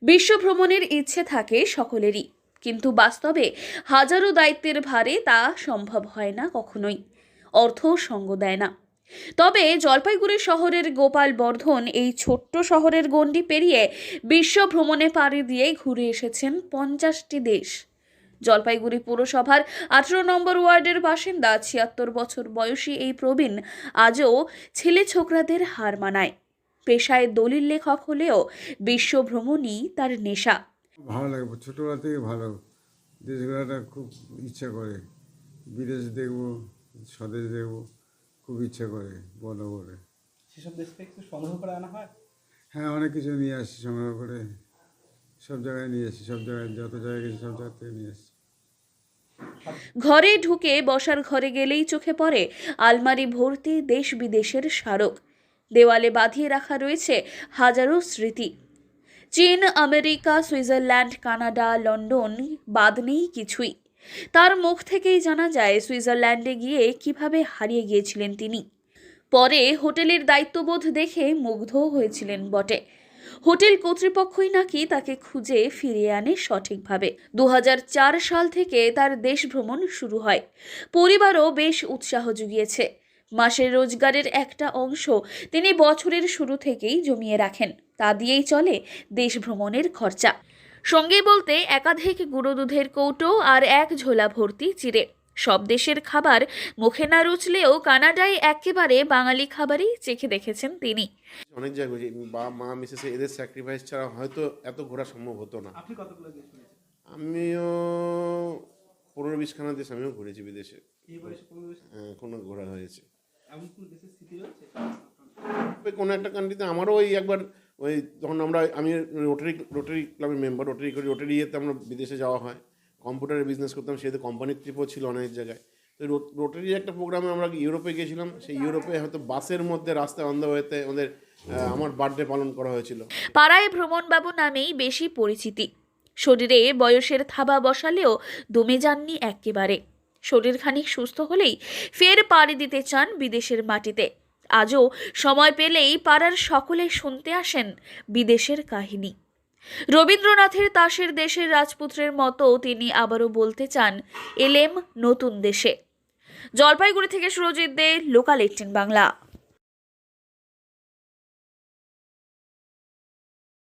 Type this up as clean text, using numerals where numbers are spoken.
বিশ্ব ভ্রমণের ইচ্ছে থাকে সকলেরই, কিন্তু বাস্তবে হাজারো দায়িত্বের ভারে তা সম্ভব হয় না কখনোই। অর্থ সঙ্গ দেয় না। তবে জলপাইগুড়ি শহরের গোপাল বর্ধন এই ছোট্ট শহরের গণ্ডি পেরিয়ে বিশ্ব ভ্রমণে পাড়ি দিয়ে ঘুরে এসেছেন 50টি দেশ। জলপাইগুড়ি পুরসভার 18 নম্বর ওয়ার্ডের বাসিন্দা 76 বছর বয়সী এই প্রবীণ আজও ছেলে ছোকরাদের হার মানায়। পেশায় দলিল লেখক হলেও বিশ্ব ভ্রমণই তার নেশা। ভালো লাগে, ছোটোবেলা থেকে ভালো। দেশ ঘোরাটা খুব ইচ্ছা করে, বিদেশ দেখবো, স্বদেশ দেখবো, খুব ইচ্ছা করে বড় করে। সেসব দেশ থেকে কিছু সংগ্রহ করে আনা হয়? হ্যাঁ, অনেক কিছু নিয়ে আসি সংগ্রহ করে, সব জায়গায় নিয়ে আসি, সব জায়গায় যত জায়গায় গেছি সব জায়গা থেকে নিয়ে আসি। ঘরে ঢুকে বসার ঘরে গেলেই চোখে পড়ে আলমারি ভর্তি দেশ বিদেশের স্মারক। দেওয়ালে বাঁধিয়ে রাখা রয়েছে হাজারো স্মৃতি। চীন, আমেরিকা, সুইজারল্যান্ড, কানাডা, লন্ডন, বাদ নেই কিছুই। তার মুখ থেকেই জানা যায় সুইজারল্যান্ডে গিয়ে কিভাবে হারিয়ে গিয়েছিলেন তিনি। পরে হোটেলের দায়িত্ববোধ দেখে মুগ্ধ হয়েছিলেন বটে। হোটেল কর্তৃপক্ষই নাকি তাকে খুঁজে ফিরিয়ে আনে সঠিকভাবে। 2004 সাল থেকে তার দেশ ভ্রমণ শুরু হয়। পরিবারও বেশ উৎসাহ জুগিয়েছে। মাসের রোজগারের একটা অংশ তিনি বছরের শুরু থেকেই জমিয়ে রাখেন। তা দিয়েই চলে দেশ ভ্রমণের খরচা। সঙ্গে বলতে একাধিক গুঁড়ো দুধের কৌটো আর এক ঝোলা ভর্তি চিড়ে। সব দেশের খাবার মুখে না রুচলেও কানাডায় একেবারে বাঙালি খাবারই চেখে দেখেছেন তিনি। অনেক জায়গায় বাবা মা মিসেস এদের স্যাক্রিফাইস ছাড়া হয়তো এত ঘোরা সম্ভব হতো না। আপনি কতগুলো দেশ ঘুরেছেন? আমিও 15-20খানা দেশ আমিও ঘুরেছি বিদেশে। এই বয়সে কোনো দেশ কোনো ঘোরা হয়েছে। এমন কোনো দেশের স্মৃতি রয়েছে? তবে কোনো একটা কান্ট্রিতে আমারও ওই একবার ওই তখন আমি রোটারি ক্লাবের মেম্বার, রোটারি ইয়েতে আমরা বিদেশে যাওয়া হয়। কম্পিউটারের বিজনেস করতাম, সেহেতু কোম্পানির ট্রিপও ছিল অনেক জায়গায়। তো রোটারির একটা প্রোগ্রামে আমরা ইউরোপে গিয়েছিলাম। সেই ইউরোপে হয়তো বাসের মধ্যে রাস্তায় অন দ্য ওয়েতে আমার বার্থডে পালন করা হয়েছিল। পাড়ায় ভ্রমণবাবু নামেই বেশি পরিচিতি। শরীরে বয়সের থাবা বসালেও দমে যাননি একেবারে। শরীর খানিক সুস্থ হলেই ফের পাড়ি দিতে চান বিদেশের মাটিতে। আজও সময় পেলেই পাড়ার সকলে শুনতে আসেন বিদেশের কাহিনী। রবীন্দ্রনাথের তাসের দেশের রাজপুত্রের মতো তিনি আবারও বলতে চান, এলেম নতুন দেশে। জলপাইগুড়ি থেকে সুরজিৎ দে, লোকাল 18 বাংলা।